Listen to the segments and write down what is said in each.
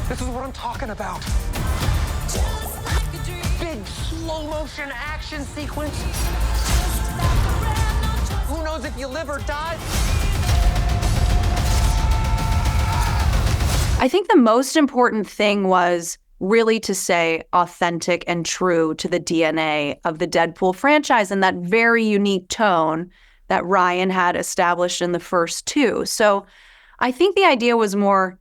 This is what I'm talking about. Big slow motion action sequence. Who knows if you live or die? I think the most important thing was really to stay authentic and true to the DNA of the Deadpool franchise and that very unique tone that Ryan had established in the first two. So I think the idea was more,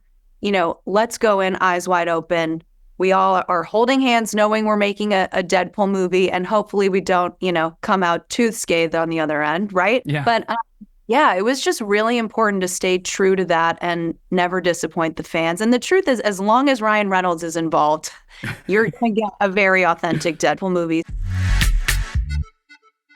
let's go in eyes wide open. We all are holding hands knowing we're making a Deadpool movie, and hopefully we don't, come out tooth scathed on the other end, right? Yeah. But yeah, it was just really important to stay true to that and never disappoint the fans. And the truth is, as long as Ryan Reynolds is involved, you're going to get a very authentic Deadpool movie.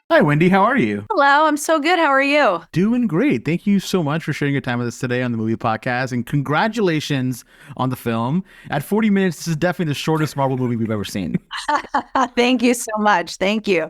Hi, Wendy. How are you? Hello, I'm so good. How are you? Doing great. Thank you so much for sharing your time with us today on the Movie Podcast. And congratulations on the film. At 40 minutes, this is definitely the shortest Marvel movie we've ever seen. Thank you so much. Thank you.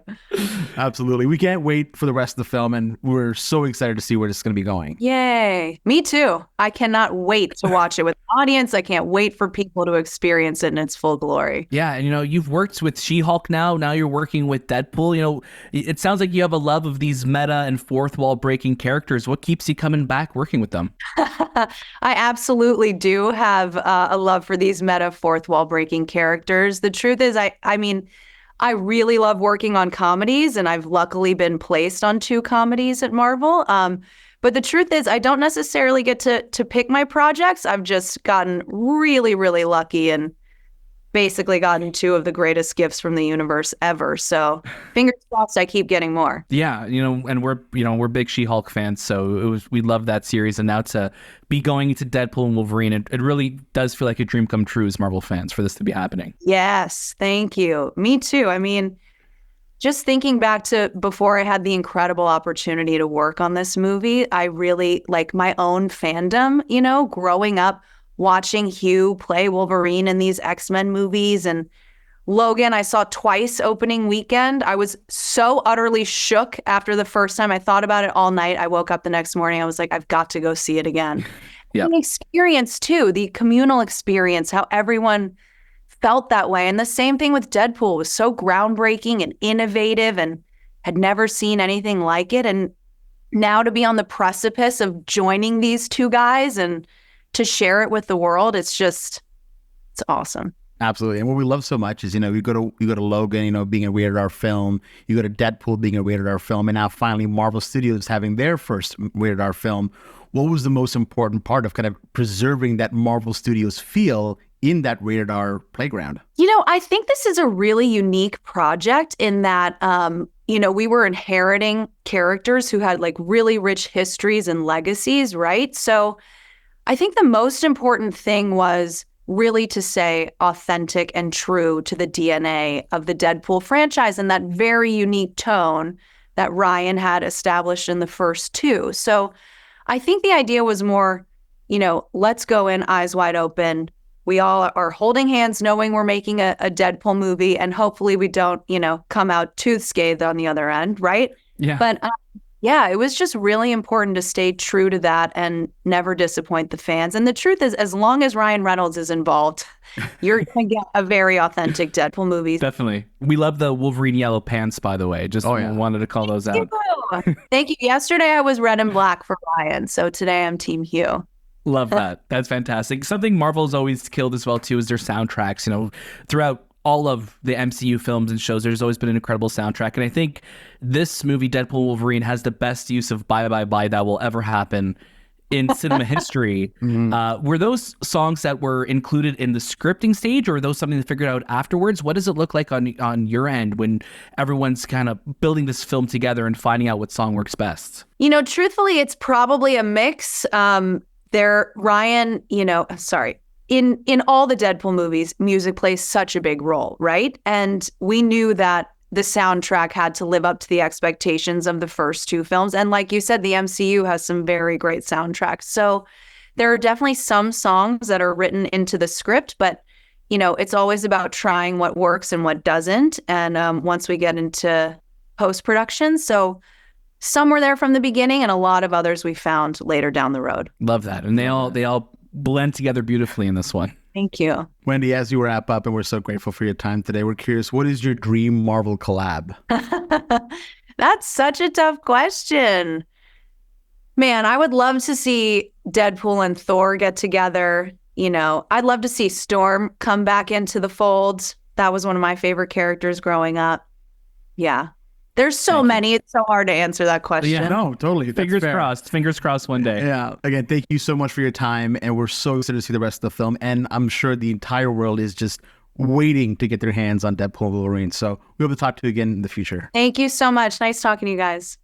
Absolutely. We can't wait for the rest of the film, and we're so excited to see where this is going to be going. Yay. Me too. I cannot wait to watch it with the audience. I can't wait for people to experience it in its full glory. Yeah, and you've worked with She-Hulk now you're working with Deadpool. It sounds like you have a love of these meta and fourth wall breaking characters. What keeps you coming back working with them? I absolutely do have a love for these meta fourth wall breaking characters. The truth is, I really love working on comedies, and I've luckily been placed on 2 comedies at Marvel. But the truth is, I don't necessarily get to pick my projects. I've just gotten really, really lucky and basically gotten 2 of the greatest gifts from the universe ever. So fingers crossed I keep getting more. Yeah, and we're big She-Hulk fans, so we love that series, and now to be going into Deadpool and Wolverine, it really does feel like a dream come true as Marvel fans for this to be happening. Yes, thank you. Me too. Just thinking back to before I had the incredible opportunity to work on this movie, I really like my own fandom, growing up, watching Hugh play Wolverine in these X-Men movies, and Logan I saw twice opening weekend. I was so utterly shook after the first time. I thought about it all night. I woke up the next morning. I was like, I've got to go see it again. Yeah. The experience too, the communal experience, how everyone felt that way. And the same thing with Deadpool. It was so groundbreaking and innovative and had never seen anything like it. And now to be on the precipice of joining these 2 guys and to share it with the world, it's awesome. Absolutely. And what we love so much is, you go to Logan, being a rated R film, you go to Deadpool being a rated R film, and now finally Marvel Studios having their first rated R film. What was the most important part of kind of preserving that Marvel Studios feel in that rated R playground? I think this is a really unique project in that, we were inheriting characters who had like really rich histories and legacies, right? So I think the most important thing was really to stay authentic and true to the DNA of the Deadpool franchise and that very unique tone that Ryan had established in the first 2. So I think the idea was more, let's go in eyes wide open. We all are holding hands knowing we're making a Deadpool movie, and hopefully we don't, come out tooth scathed on the other end, right? Yeah. But yeah, it was just really important to stay true to that and never disappoint the fans. And the truth is, as long as Ryan Reynolds is involved, you're going to get a very authentic Deadpool movie. Definitely. We love the Wolverine yellow pants, by the way. Just wanted to call those out. Thank you. Yesterday I was red and black for Ryan, so today I'm Team Hugh. Love that. That's fantastic. Something Marvel's always killed as well, too, is their soundtracks. Throughout all of the MCU films and shows, there's always been an incredible soundtrack. And I think this movie, Deadpool Wolverine, has the best use of Bye Bye Bye that will ever happen in cinema history. Mm-hmm. Were those songs that were included in the scripting stage, or are those something that figured out afterwards? What does it look like on your end when everyone's kind of building this film together and finding out what song works best? Truthfully, it's probably a mix. Ryan, in all the Deadpool movies, music plays such a big role, right? And we knew that the soundtrack had to live up to the expectations of the first 2 films. And like you said, the MCU has some very great soundtracks. So there are definitely some songs that are written into the script, but, it's always about trying what works and what doesn't. And once we get into post-production, so some were there from the beginning and a lot of others we found later down the road. Love that. And they all blend together beautifully in this one. Thank you. Wendy, as you wrap up, and we're so grateful for your time today, we're curious, what is your dream Marvel collab? That's such a tough question. Man, I would love to see Deadpool and Thor get together. I'd love to see Storm come back into the fold. That was one of my favorite characters growing up. Yeah. There's so many. It's so hard to answer that question. Yeah, No, totally. That's Fingers fair. crossed. Fingers crossed one day. Yeah. Again, thank you so much for your time, and we're so excited to see the rest of the film. And I'm sure the entire world is just waiting to get their hands on Deadpool and Wolverine. So we hope to talk to you again in the future. Thank you so much. Nice talking to you guys.